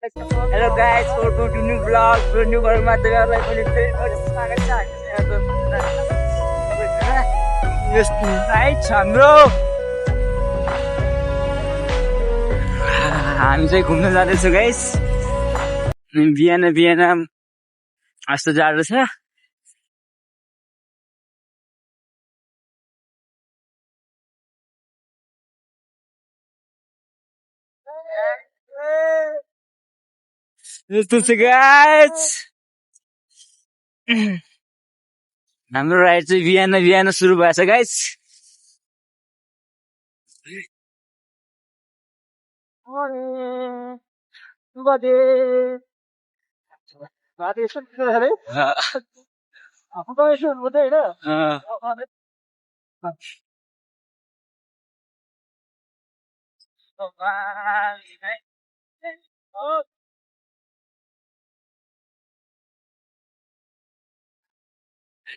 Hello guys, welcome to new vlog, to new vlog तपाईँहरूलाई पनि फेरि स्वागत छ यस नाइट हाम्रो हामी चाहिँ घुम्न जाँदैछौँ गाइस। बिहान बिहान यस्तो जाडो छ। यस्तो छ गाइस। हाम्रो राइड चाहिँ बिहान बिहान सुरु भएछ गाइस।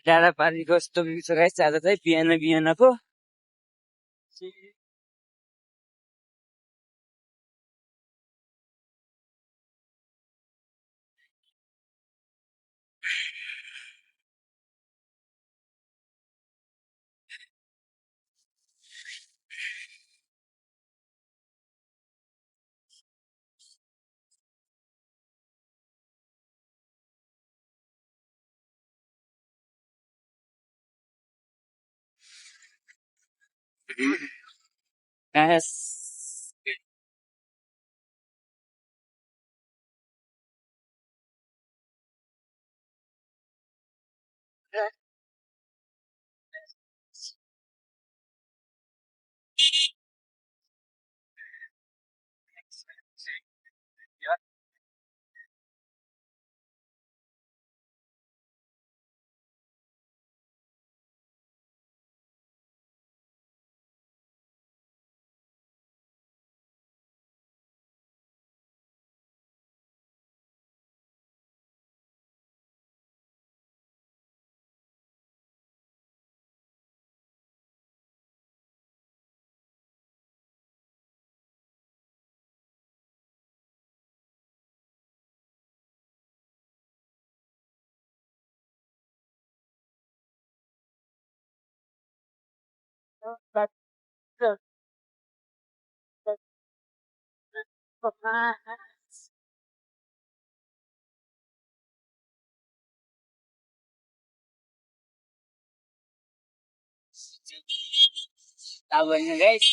डाँडा पारीको यस्तो भ्यू छ गाइस आज चाहिँ बिहान बिहानको। Yes. Tahu ini guys.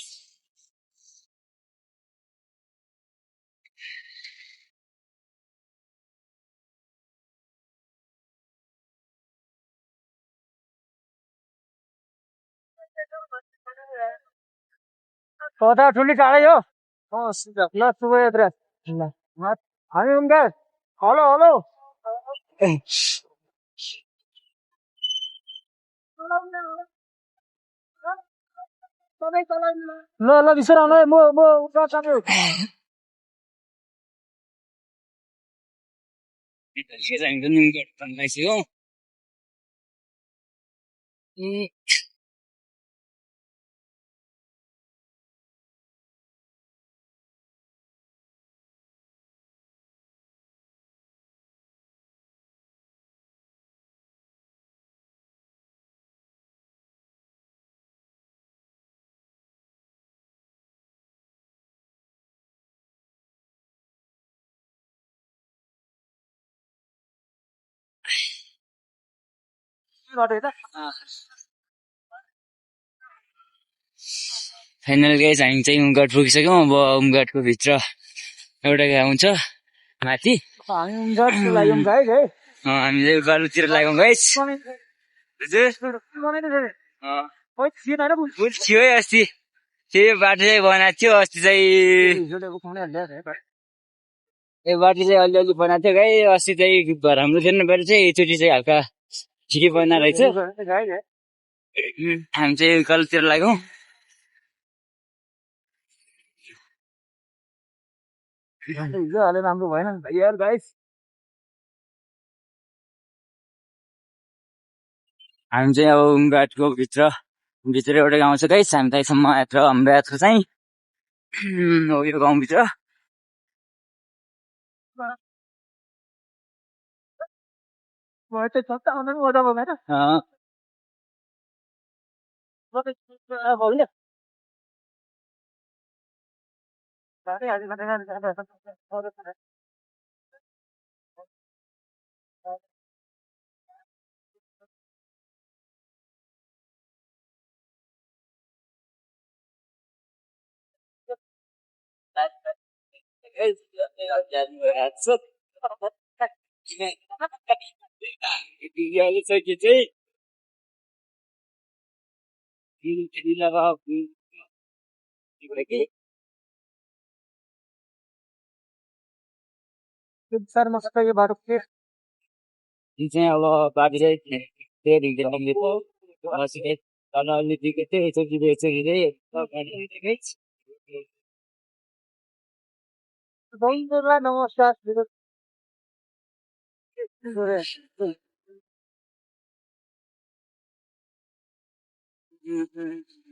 Kota ठुली टाढै हो। ल सुबह यत्र ल हामी उनका हेलो हेलो ल ल बिसर आउनु म चाहन्छु फाइनल गाइस हामी चाहिँ उमघाट पुगिसक्यौँ। अब उमघाटको भित्र एउटा गाउँ छ माथि। हामी चाहिँ उकालोतिर लाग्यौँ गाइस। थियो है अस्ति त्यो बाटो चाहिँ बनाएको थियो। अस्ति चाहिँ यो बाटो चाहिँ अलिअलि बनाएको थियो गाई। अस्ति चाहिँ राम्रो थिएन बाटो चाहिँ एकचोटि चाहिँ हल्का ठिकै बना रहेछ। हामी चाहिँ उकालोतिर लाग्यौँ। राम्रो भएन यार गाइस। हामी चाहिँ अब उमघाटको भित्र एउटा गाउँ छ गाइस। हामी त्यहीसम्म यात्रा हाम्रो यात्रा चाहिँ हो यो गाउँभित्र। चाहिँ अब बाबी चाहिँ त्यही बसेको तल अलि दिएको थियो एकचोटि चाहिँ